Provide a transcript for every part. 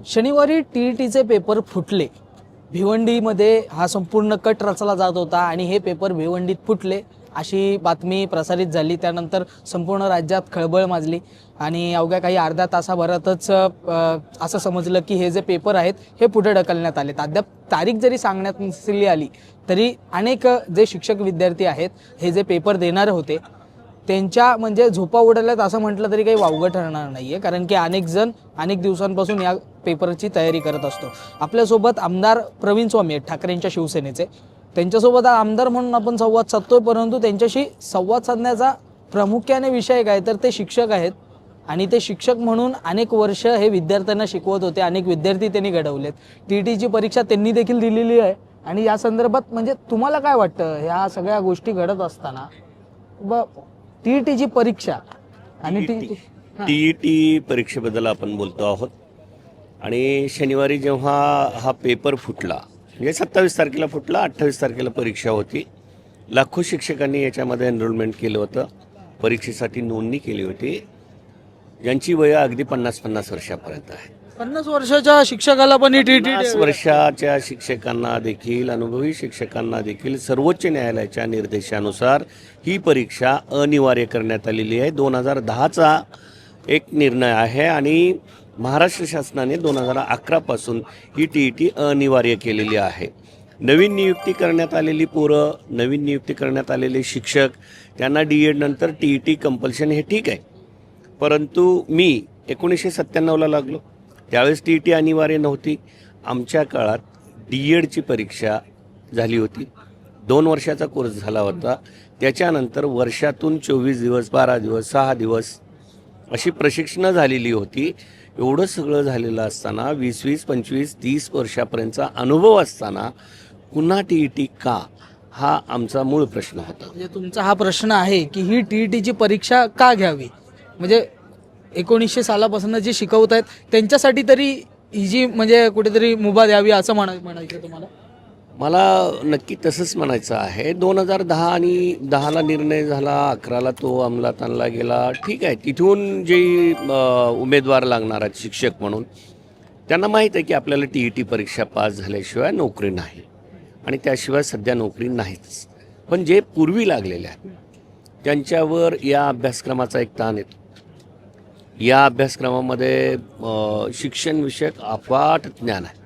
शनिवारी टीईटीचे पेपर फुटले। भिवंडीमध्ये हा संपूर्ण कट रचला जात होता आणि हे पेपर भिवंडीत फुटले अशी बातमी प्रसारित झाली। त्यानंतर संपूर्ण राज्यात खळबळ माजली आणि अवघ्या काही अर्ध्या तासाभरातच असं समजलं की हे जे पेपर आहेत हे पुढे ढकलण्यात आले। अद्याप तारीख जरी सांगण्यात नसली आली तरी अनेक जे शिक्षक विद्यार्थी आहेत हे जे पेपर देणारे होते त्यांच्या म्हणजे झोपा उडाल्यात असं म्हटलं तरी काही वावगं ठरणार नाहीये, कारण की अनेक जण अनेक दिवसांपासून या पेपरची तयारी करत असतो। आपल्यासोबत आमदार प्रवीण स्वामी आहेत ठाकरेंच्या शिवसेनेचे। त्यांच्यासोबत आमदार म्हणून आपण संवाद साधतोय, परंतु त्यांच्याशी संवाद साधण्याचा प्रामुख्याने विषय काय तर ते शिक्षक आहेत आणि ते शिक्षक म्हणून अनेक वर्ष हे विद्यार्थ्यांना शिकवत होते। अनेक विद्यार्थी त्यांनी घडवलेत। टीईटीची परीक्षा त्यांनी देखील दिलेली आहे आणि या संदर्भात म्हणजे तुम्हाला काय वाटतं ह्या सगळ्या गोष्टी घडत असताना टीईटीची परीक्षा आणि टीईटी परीक्षेबद्दल आपण बोलतो आहोत। आणि शनिवारी जेव्हा हा पेपर फुटला म्हणजे 27 तारखेला फुटला, 28 तारखेला परीक्षा होती। लाखो शिक्षकांनी याच्यामध्ये एनरोलमेंट केलं होतं, परीक्षेसाठी नोंदणी केली होती, ज्यांची वय अगदी 50-50 वर्षापर्यंत आहे। 50 वर्षाच्या शिक्षकाला पण टीईटी 50 वर्षाच्या शिक्षकांना देखील, अनुभवी शिक्षकांना देखील सर्वोच्च न्यायालयाच्या निर्देशानुसार ही परीक्षा अनिवार्य करण्यात आलेली आहे। 2010चा एक निर्णय आहे आणि महाराष्ट्र शासनाने 2011 पासून ही टीईटी अनिवार्य केलेली आहे। नवीन नियुक्ती करण्यात आलेली पोरं, नवीन नियुक्ती करण्यात आलेले शिक्षक, त्यांना डीएड नंतर टीईटी कंपल्शन हे ठीक आहे, परंतु मी 1997ला लागलो त्यावेळेस टीईटी अनिवार्य नव्हती। आमच्या काळात डीएडची परीक्षा झाली होती, 2 वर्षाचा कोर्स झाला होता। त्याच्यानंतर वर्षातून 24 दिवस, 12 दिवस, 6 दिवस अशी प्रशिक्षणं झालेली होती। एवढं सगळं झालेलं असताना 20-20, 25, 30 वर्षापर्यंतचा अनुभव असताना पुन्हा टीईटी का, हा आमचा मूळ प्रश्न होता। म्हणजे तुमचा हा प्रश्न आहे की ही टीईटीची परीक्षा का घ्यावी, म्हणजे 1900 सालापासून जे शिकवत आहेत त्यांच्यासाठी तरी ही जी म्हणजे कुठेतरी मुभा द्यावी असं म्हणायचं तुम्हाला? मला नक्की तसंच म्हणायचं आहे। 2010 आणि 10ला निर्णय झाला, 11ला तो अंमलात आणला गेला, ठीक आहे। तिथून जे उमेदवार लागणार आहेत शिक्षक म्हणून त्यांना माहीत आहे की आपल्याला टीईटी परीक्षा पास झाल्याशिवाय नोकरी नाही आणि त्याशिवाय सध्या नोकरी नाहीच। पण जे पूर्वी लागलेले आहेत त्यांच्यावर या अभ्यासक्रमाचा एक ताण येतो। या अभ्यासक्रमामध्ये शिक्षणविषयक अफाट ज्ञान आहे,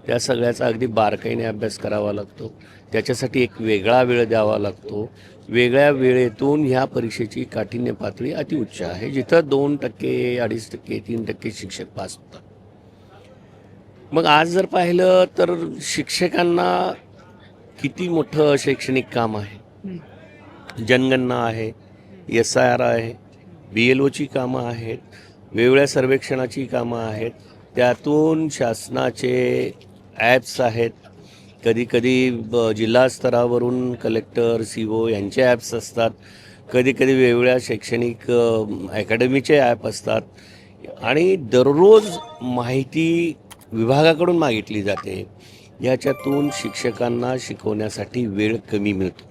त्या सगळ्याचा अगदी बारकाईने अभ्यास करावा लागतो, त्याच्यासाठी एक वेगळा वेळ द्यावा लागतो। वेगळ्या वेळेतून ह्या परीक्षेची काठिण्य पातळी अतिउच्च आहे, जिथं 2%, 2.5%, 3% शिक्षक पास होतात। मग आज जर पाहिलं तर शिक्षकांना किती मोठं शैक्षणिक काम आहे, जनगणना आहे, SIR आहे, BLOची कामं आहेत, वेगवेगळ्या सर्वेक्षणाची कामं आहेत, त्यातून शासनाचे ॲप्स आहेत, कधीकधी जिल्हा स्तरावरून कलेक्टर CO यांचे ॲप्स असतात, कधीकधी वेगवेगळ्या शैक्षणिक अकॅडमीचे ॲप असतात आणि दररोज माहिती विभागाकडून मागितली जाते। याच्यातून शिक्षकांना शिकवण्यासाठी वेळ कमी मिळतो।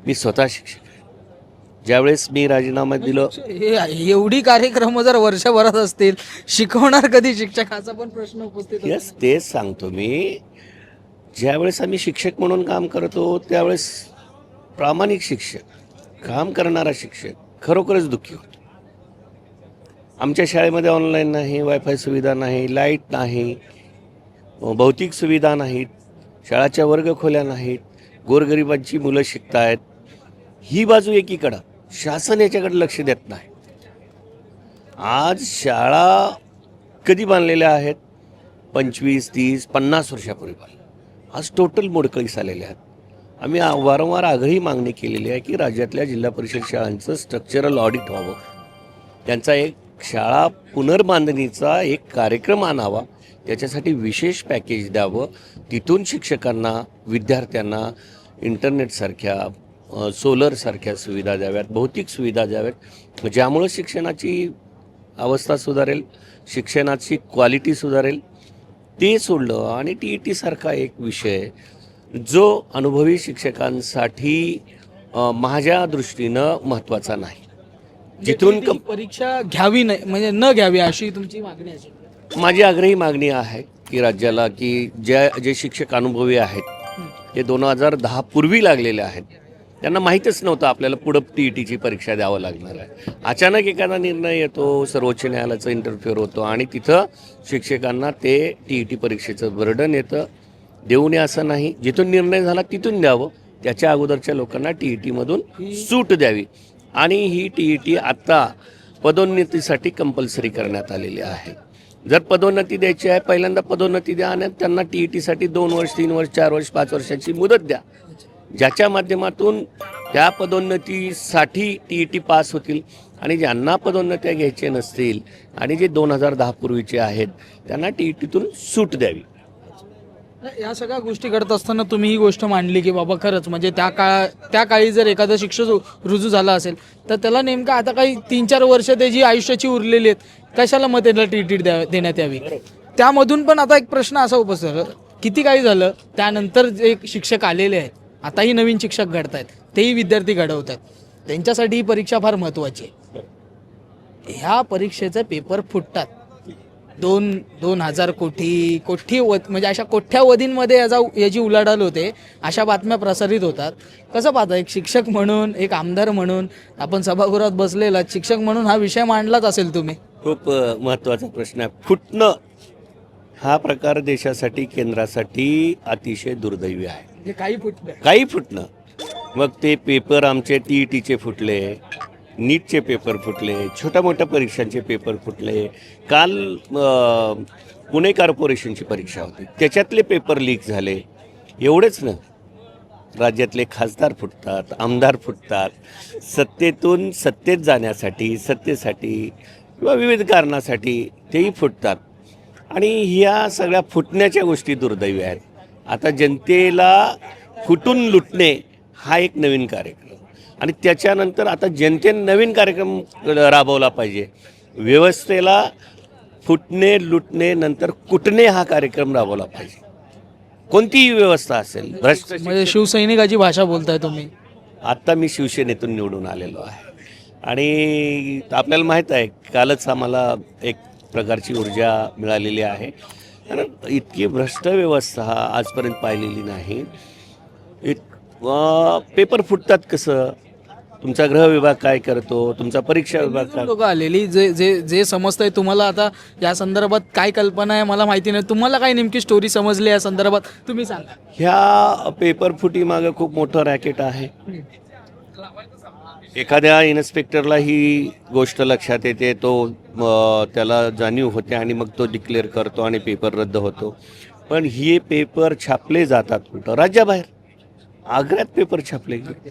मी स्वतः शिक्षक आहे, ज्यावेळेस मी राजीनामा दिलं, एवढी कार्यक्रम जर वर्षभरात असतील शिकवणार कधी शिक्षकाचा पण प्रश्न उपस्थित होतो। यस, तेच सांगतो मी। ज्यावेळेस आम्ही शिक्षक म्हणून काम करतो त्यावेळेस प्रामाणिक शिक्षक, काम करणारा शिक्षक खरोखरच दुःखी होतो। आमच्या शाळेमध्ये ऑनलाईन नाही, वायफाय सुविधा नाही, लाईट नाही, भौतिक सुविधा नाहीत, शाळाच्या वर्गखोल्या नाहीत, गोरगरिबांची मुलं शिकत आहेत। ही बाजू एकीकडं, शासन याच्याकडे लक्ष देत नाही। आज शाळा कधी बांधलेल्या आहेत? 25, 30, 50 वर्षापूर्वी बांधल्या, आज टोटल मोडकळीस आलेल्या आहेत। आम्ही वारंवार आग्रही मागणी केलेली आहे की राज्यातल्या जिल्हा परिषद शाळांचं स्ट्रक्चरल ऑडिट व्हावं, त्यांचा एक शाळा पुनर्बांधणीचा एक कार्यक्रम आणावा, त्याच्यासाठी विशेष पॅकेज द्यावं, तिथून शिक्षकांना, विद्यार्थ्यांना इंटरनेटसारख्या, सोलरसारख्या सुविधा द्याव्यात, भौतिक सुविधा द्याव्यात, ज्यामुळं शिक्षणाची अवस्था सुधारेल, शिक्षणाची क्वालिटी सुधारेल। ते सोडलं आणि टीईटी सारखा एक विषय जो अनुभवी शिक्षकांसाठी माझ्या दृष्टीनं महत्त्वाचा नाही, जिथून परीक्षा घ्यावी नाही म्हणजे न घ्यावी अशी तुमची मागणी असेल? माझी आग्रही मागणी आहे की राज्याला की जे शिक्षक अनुभवी आहेत ते 2010 पूर्वी लागलेले आहेत, त्यांना माहीतच नव्हतं आपल्याला पुढं TETची परीक्षा द्यावं लागणार आहे. अचानक एखादा निर्णय येतो, सर्वोच्च न्यायालयाचा इंटरफेअर होतो आणि तिथं शिक्षकांना ते TET परीक्षेचं बर्डन येतं. देऊ नये असं नाही, जिथून निर्णय झाला तिथून द्यावं. त्याच्या अगोदरच्या लोकांना TETमधून सूट द्यावी. आणि ही TET आत्ता पदोन्नतीसाठी कंपल्सरी करण्यात आलेली आहे. जर पदोन्नती द्यायची आहे, पहिल्यांदा पदोन्नती द्या आणि त्यांना TETसाठी 2 वर्ष, 3 वर्ष, 4 वर्ष, 5 वर्षाची मुदत द्या, ज्याच्या माध्यमातून त्या पदोन्नतीसाठी TET पास होतील. आणि ज्यांना पदोन्नत्या घ्यायचे नसतील आणि जे 2010 पूर्वीचे आहेत त्यांना TETतून सूट द्यावी. या सगळ्या गोष्टी करत असताना तुम्ही ही गोष्ट मांडली की बाबा खरंच म्हणजे त्या काळी जर एखादा शिक्षक रुजू झाला असेल तर त्याला नेमकं आता काही 3-4 वर्ष त्याची आयुष्याची उरलेली आहेत, कशाला मग त्याला TET देण्यात यावी. त्यामधून पण आता एक प्रश्न असा उपस्थित, किती काही झालं त्यानंतर जे शिक्षक आलेले आहेत, आताही नवीन शिक्षक घडत आहेत, तेही विद्यार्थी घडवत आहेत, त्यांच्यासाठी ही परीक्षा फार महत्त्वाची आहे. ह्या परीक्षेचे पेपर फुटतात, 2,000 कोटी म्हणजे अशा कोट्यावधींमध्ये याची उलाढाल होते, अशा बातम्या प्रसारित होतात. कसं पाहता एक शिक्षक म्हणून, एक आमदार म्हणून, आपण सभागृहात बसलेला शिक्षक म्हणून हा विषय मांडलाच असेल तुम्ही. खूप महत्त्वाचा प्रश्न आहे. फुटणं हा प्रकार देशासाठी, केंद्रासाठी अतिशय दुर्दैवी आहे. म्हणजे काही फुटणं, मग ते पेपर आमचे TETचे फुटले, नीटचे पेपर फुटले, छोट्या मोठ्या परीक्षांचे पेपर फुटले. काल पुणे कॉर्पोरेशनची परीक्षा होती, त्याच्यातले पेपर लीक झाले. एवढेच ना, राज्यातले खासदार फुटतात, आमदार फुटतात, सत्तेतून सत्तेत जाण्यासाठी, सत्तेसाठी किंवा विविध कारणासाठी तेही फुटतात. आणि ह्या सगळ्या फुटण्याच्या गोष्टी दुर्दैवी आहेत. आता जनतेला फुटून लुटणे हा एक नवीन कार्यक्रम, आणि त्याच्यानंतर आता जनतेने नवीन कार्यक्रम राबवला पाहिजे. व्यवस्थेला फुटणे, लुटणे, नंतर कुटणे हा कार्यक्रम राबवला पाहिजे. कोणतीही व्यवस्था असेल. म्हणजे शिवसैनिकाची भाषा बोलताय तुम्ही. आत्ता मी शिवसेनेतून निवडून आलेलो आहे आणि आपल्याला माहीत आहे, कालच आम्हाला एक प्रकारची ऊर्जा मिळालेली आहे. कारण इतकी भ्रष्ट व्यवस्था आजपर्यंत पाहिलेली नाही. पेपर फुटतात कसं, तुमचा गृह विभाग काय करतो, तुमचा परीक्षा विभाग काय. लोक आलेली जे जे जे समजतंय तुम्हाला, आता या संदर्भात काय कल्पना आहे मला माहिती नाही, तुम्हाला काय नेमकी स्टोरी समजली या संदर्भात तुम्ही सांगा. ह्या पेपर फुटी मागं खूप मोठं रॅकेट आहे. एखाद्या इन्स्पेक्टरला ही गोष्ट लक्षात येते, तो त्याला जाणीव होते आणि मग तो डिक्लेअर करतो आणि पेपर रद्द होतो. पण हे पेपर छापले जातात कुठं? राज्याबाहेर. आग्र्यात पेपर छापले गेले.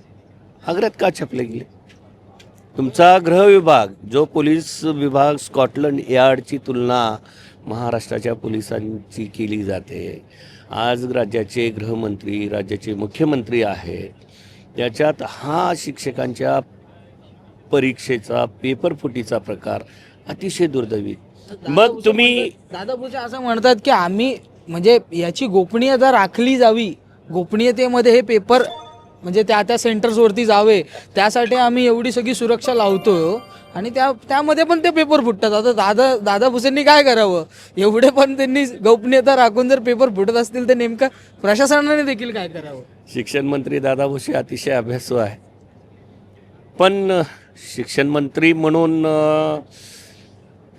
आग्र्यात का छापले गेले? तुमचा गृह विभाग, जो पोलीस विभाग, स्कॉटलंड यार्डची तुलना महाराष्ट्राच्या पोलिसांची केली जाते. आज राज्याचे गृहमंत्री, राज्याचे मुख्यमंत्री आहेत, त्याच्यात हा शिक्षकांच्या परीक्षेचा पेपर फुटीचा प्रकार अतिशय दुर्दैवी. मग तुम्ही दादा भुसे असं म्हणतात की आम्ही म्हणजे याची गोपनीयता राखली जावी, गोपनीयतेमध्ये हे पेपर म्हणजे त्या सेंटर्सवरती जावे, त्यासाठी आम्ही एवढी सगळी सुरक्षा लावतो आणि त्यामध्ये पण ते पेपर फुटतात. आता दादा भुसेंनी काय करावं? एवढे पण त्यांनी गोपनीयता राखून जर पेपर फुटत असतील तर नेमकं प्रशासनाने देखील काय करावं? शिक्षण मंत्री दादा भुसे अतिशय अभ्यासू आहे, पण शिक्षण मंत्री म्हणून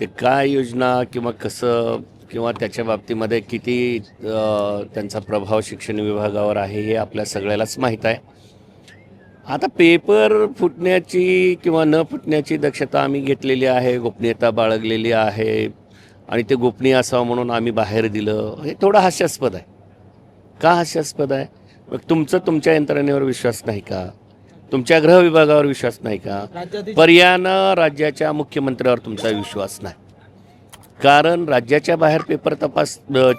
ते काय योजना किंवा कसं किंवा त्याच्या बाबतीमध्ये किती त्यांचा प्रभाव शिक्षण विभागावर आहे हे आपल्या सगळ्यालाच माहीत आहे. आता पेपर फुटण्याची किंवा न फुटण्याची दक्षता आम्ही घेतलेली आहे, गोपनीयता बाळगलेली आहे आणि ते गोपनीय असावं म्हणून आम्ही बाहेर दिलं. हे थोडं हास्यास्पद आहे. का हास्यास्पद आहे? मग तुमच्या यंत्रणेवर विश्वास नाही का? तुमच्या गृह विभागावर विश्वास नाही का? पर्यायानं राज्याच्या मुख्यमंत्र्यावर तुमचा विश्वास नाही. कारण राज्याच्या बाहेर पेपर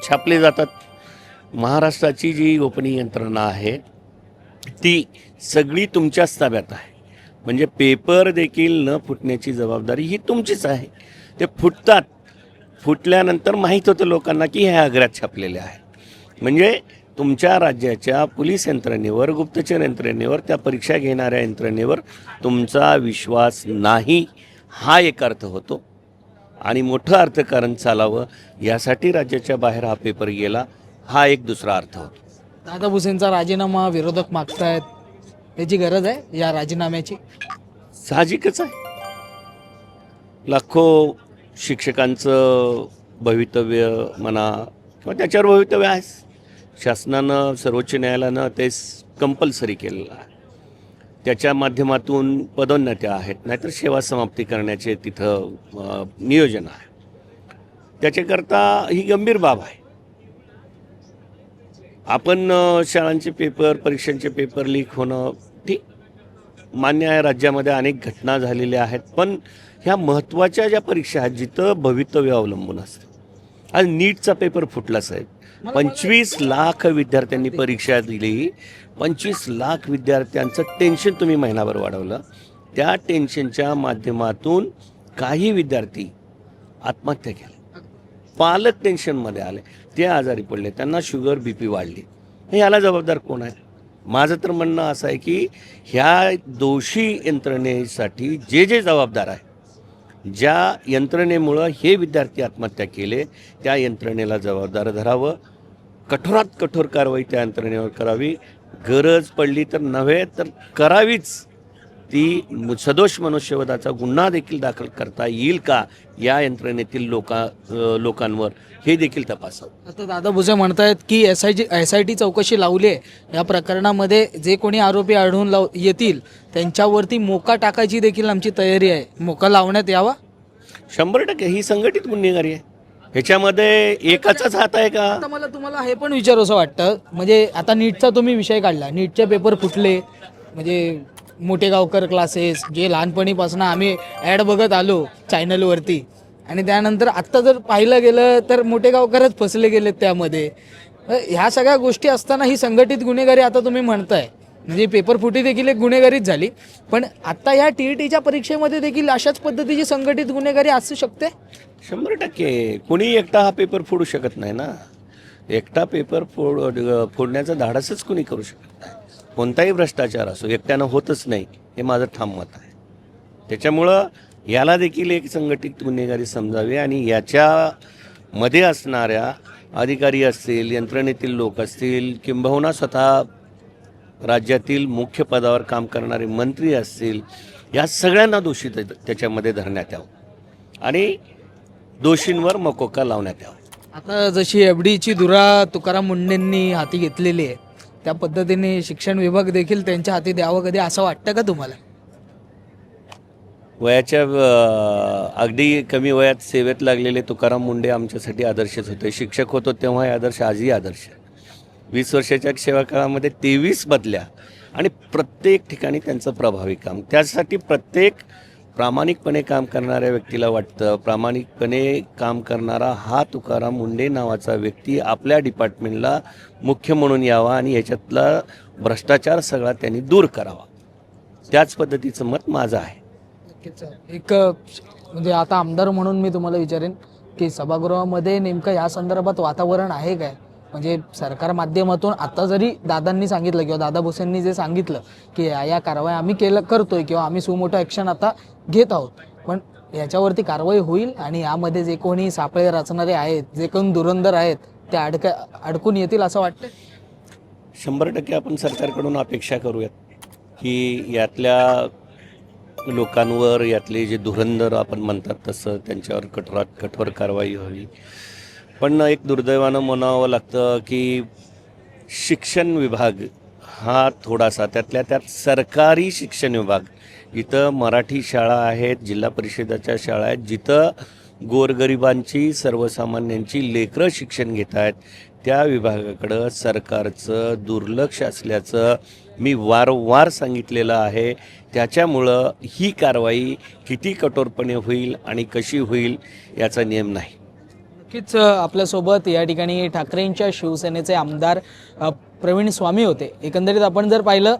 छापले जातात. महाराष्ट्राची जी गोपनीय यंत्रणा आहे ती सगळी तुमच्याच ताब्यात आहे. म्हणजे पेपर देखील न फुटण्याची जबाबदारी ही तुमचीच आहे. ते फुटतात. फुटल्यानंतर माहीत होतं लोकांना की हे आग्र्यात छापलेले आहे. म्हणजे तुमच्या राज्याच्या पोलीस यंत्रणेवर, गुप्तचर यंत्रणेवर, त्या परीक्षा घेणाऱ्या यंत्रणेवर तुमचा विश्वास नाही, हा एक अर्थ होतो. आणि मोठं अर्थकारण चालावं यासाठी राज्याच्या बाहेर हा पेपर गेला, हा एक दुसरा अर्थ होतो. दादा भुसेंचा राजीनामा विरोधक मागतायत, याची गरज आहे या राजीनाम्याची? साहजिकच आहे. लाखो शिक्षकांचं भवितव्य म्हणा किंवा त्याच्यावर भवितव्य आहे. शासनानं सर्वोच्च न्यायालयानं ते कंपल्सरी केलेलं आहे. त्याच्या माध्यमातून पदोन्नत्या आहेत, नाहीतर सेवा समाप्ती करण्याचे तिथं नियोजन आहे. त्याच्याकरता ही गंभीर बाब आहे. आपण शाळांचे पेपर, परीक्षांचे पेपर लीक होणं ठीक मान्य आहे. राज्यामध्ये अनेक घटना झालेल्या आहेत, पण ह्या महत्त्वाच्या ज्या परीक्षा आहेत जिथं भवितव्य अवलंबून असतं. आज नीटचा पेपर फुटला साहेब. 25 लाख विद्यार्थ्यांनी परीक्षा दिली. 25 लाख विद्यार्थ्यांचं टेन्शन तुम्ही महिनाभर वाढवलं. त्या टेन्शनच्या माध्यमातून काही विद्यार्थी आत्महत्या केल्या. पालक टेन्शनमध्ये आले, ते आजारी पडले, त्यांना शुगर BP वाढली. हे याला जबाबदार कोण आहे? माझं तर म्हणणं असं आहे की ह्या दोषी यंत्रणेसाठी जे जबाबदार आहे, ज्या यंत्रणेमुळं हे विद्यार्थी आत्महत्या केले, त्या यंत्रणेला जबाबदार धरावं. कठोरात कठोर कारवाई त्या यंत्रणेवर करावी. गरज पडली तर नव्हे तर करावीच. ती सदोष मनुष्यवधाचा गुन्हा देखील दाखल करता येईल का या यंत्रणेतील लोकांवर, हे देखील तपासावं. आता दादा भुसे म्हणतायत की SIT चौकशी लावली आहे. या प्रकरणामध्ये जे कोणी आरोपी आढळून येतील त्यांच्यावरती मोका टाकायची देखील आमची तयारी आहे. मोका लावण्यात यावा? 100% ही संघटित गुन्हेगारी आहे. ह्याच्यामध्ये एकाचाच हात आहे का? आता मला तुम्हाला हे पण विचारावंसं वाटतं, म्हणजे आता नीटचा तुम्ही विषय काढला, नीटचे पेपर फुटले, म्हणजे मोठेगावकर क्लासेस जे लहानपणीपासून आम्ही ॲड बघत आलो चॅनलवरती, आणि त्यानंतर आत्ता जर पाहिलं गेलं तर मोठेगावकरच फसले गेलेत त्यामध्ये. ह्या सगळ्या गोष्टी असताना ही संघटित गुन्हेगारी आता तुम्ही म्हणताय, म्हणजे पेपर फुटी देखील एक गुन्हेगारीच झाली, पण आता या TETच्या परीक्षेमध्ये देखील अशाच पद्धतीची संघटित गुन्हेगारी असू शकते? 100%. कोणी एकटा हा पेपर फोडू शकत नाही ना. एकटा पेपर फोडण्याचं धाडसच कोणी करू शकत नाही. कोणताही भ्रष्टाचार असो एकट्यानं होतच नाही, हे माझं ठाम मत आहे. त्याच्यामुळं याला देखील एक संघटित गुन्हेगारी समजावी, आणि याच्यामध्ये असणाऱ्या अधिकारी असतील, यंत्रणेतील लोक असतील, किंबहुना स्वतः राज्यातील मुख्य पदावर काम करणारे मंत्री असतील, या सगळ्यांना दोषी त्याच्यामध्ये धरण्यात यावं आणि दोषींवर मकोका लावण्यात यावं. आता जशी FDची धुरा तुकाराम मुंडेंनी हाती घेतलेली आहे, त्या पद्धतीने शिक्षण विभाग देखील त्यांच्या हाती द्यावं कधी, असं वाटतं का तुम्हाला? वयाच्या अगदी कमी वयात सेवेत लागलेले तुकाराम मुंडे आमच्यासाठी आदर्शच होते. शिक्षक होतो तेव्हाही आदर्श, आजही आदर्श. 20 वर्षाच्या सेवा काळामध्ये 23 बदल्या, आणि प्रत्येक ठिकाणी त्यांचं प्रभावी काम. त्यासाठी प्रत्येक प्रामाणिकपणे काम करणाऱ्या व्यक्तीला वाटतं प्रामाणिकपणे काम करणारा हा तुकाराम मुंडे नावाचा व्यक्ती आपल्या डिपार्टमेंटला मुख्य म्हणून यावा आणि ह्याच्यातला भ्रष्टाचार सगळा त्यांनी दूर करावा. त्याच पद्धतीचं मत माझं आहे. एक म्हणजे आता आमदार म्हणून मी तुम्हाला विचारेन की सभागृहामध्ये नेमकं या संदर्भात वातावरण आहे काय? म्हणजे सरकार माध्यमातून आता जरी दादांनी सांगितलं किंवा दादा भुसेंनी जे सांगितलं की या कारवाई आम्ही करतोय किंवा आम्ही सुमोठो ॲक्शन आता घेत आहोत, पण याच्यावरती कारवाई होईल आणि यामध्ये जे कोणी सापळे रचणारे आहेत, जे कोणी धुरंधर आहेत, ते अडकून येतील असं वाटतं? 100% आपण सरकारकडून अपेक्षा करूयात की यातल्या लोकांवर, यातले जे धुरंधर आपण म्हणतात तसं, त्यांच्यावर कठोरात कठोर कारवाई व्हावी. पण एक दुर्दैवानं म्हणावं लागतं की शिक्षण विभाग हा थोडासा, त्यातल्या त्यात सरकारी शिक्षण विभाग, जिथं मराठी शाळा आहेत, जिल्हा परिषदेच्या शाळा आहेत, जिथं गोरगरिबांची, सर्वसामान्यांची लेकरं शिक्षण घेत आहेत, त्या विभागाकडं सरकारचं दुर्लक्ष असल्याचं मी वारंवार सांगितलेलं आहे. त्याच्यामुळं ही कारवाई किती कठोरपणे होईल आणि कशी होईल याचा नियम नाही. नक्कीच आपल्यासोबत या ठिकाणी ठाकरेंच्या शिवसेनेचे आमदार प्रवीण स्वामी होते. एकंदरीत आपण जर पाहिलं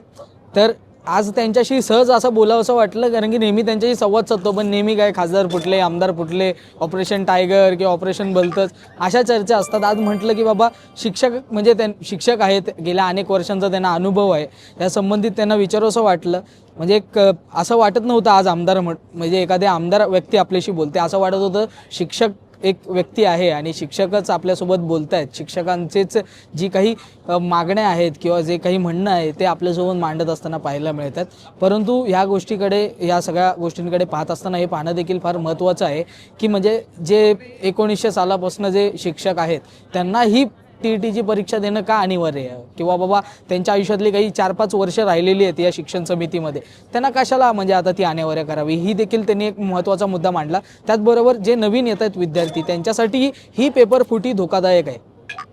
तर आज त्यांच्याशी सहज असं बोलावंसं वाटलं, कारण की नेहमी त्यांच्याशी संवाद साधतो, पण नेहमी काय खासदार फुटले, आमदार फुटले, ऑपरेशन टायगर किंवा ऑपरेशन बलतज अशा चर्चा असतात. आज म्हटलं की बाबा शिक्षक म्हणजे शिक्षक आहेत, गेल्या अनेक वर्षांचा त्यांना अनुभव आहे, या संबंधित त्यांना विचारावंसं वाटलं. म्हणजे एक असं वाटत नव्हतं आज आमदार म्हणजे एखाद्या आमदार व्यक्ती आपल्याशी बोलते, असं वाटत होतं शिक्षक एक व्यक्ती आहे आणि शिक्षकच आपल्यासोबत बोलत आहेत. शिक्षकांचेच जी काही मागण्या आहेत किंवा जे काही म्हणणं आहे ते आपल्यासोबत मांडत असताना पाहायला मिळतात. परंतु ह्या गोष्टीकडे, या सगळ्या गोष्टींकडे पाहत असताना हे पाहणं देखील फार महत्त्वाचं आहे की म्हणजे जे 1900 सालापासून जे शिक्षक आहेत त्यांना ही TETची परीक्षा देणं का अनिवार्य आहे, किंवा बाबा त्यांच्या आयुष्यातली काही 4-5 वर्ष राहिलेली आहेत या शिक्षण समितीमध्ये, त्यांना कशाला म्हणजे आता ती अनिवार्य करावी, ही देखील त्यांनी एक महत्त्वाचा मुद्दा मांडला. त्याचबरोबर जे नवीन येत आहेत विद्यार्थी त्यांच्यासाठी ही पेपरफुटी धोकादायक आहे.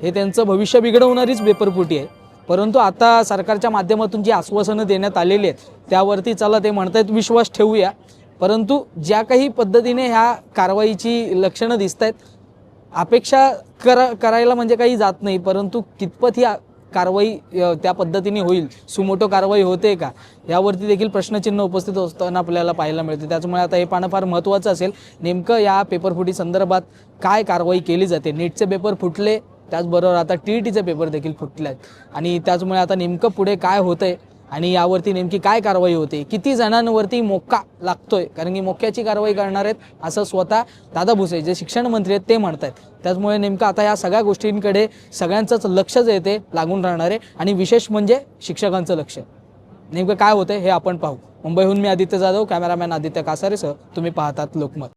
हे त्यांचं भविष्य बिघडवणारीच पेपरफुटी आहे. परंतु आता सरकारच्या माध्यमातून जी आश्वासनं देण्यात आलेली आहेत त्यावरती चला ते म्हणतायत विश्वास ठेवूया, परंतु ज्या काही पद्धतीने ह्या कारवाईची लक्षणं दिसत आहेत, अपेक्षा करायला म्हणजे काही जात नाही, परंतु कितपत ही कारवाई त्या पद्धतीने होईल, सुमोटो कारवाई होते का, यावरती देखील प्रश्नचिन्ह उपस्थित असताना आपल्याला पाहायला मिळते. त्याच्यामुळे आता हे पाहणं फार महत्त्वाचं असेल, नेमकं या पेपरफुटी संदर्भात काय कारवाई केली जाते. नीटचे पेपर फुटले, त्याचबरोबर आता TETचे पेपर देखील फुटले आहेत आणि त्याचमुळे आता नेमकं पुढे काय होतंय आणि यावरती नेमकी काय कारवाई होते, किती जणांवरती मोक्का लागतोय, कारण की मोक्याची कारवाई करणार आहेत असं स्वतः दादा भुसे जे शिक्षण मंत्री आहेत ते म्हणत आहेत. त्याचमुळे नेमकं आता या सगळ्या गोष्टींकडे सगळ्यांचंच लक्ष जे ते लागून राहणार आहे आणि विशेष म्हणजे शिक्षकांचं लक्ष. नेमकं काय होतंय हे आपण पाहू. मुंबईहून मी आदित्य जाधव, कॅमेरामॅन आदित्य कासारेसह तुम्ही पाहतात लोकमत.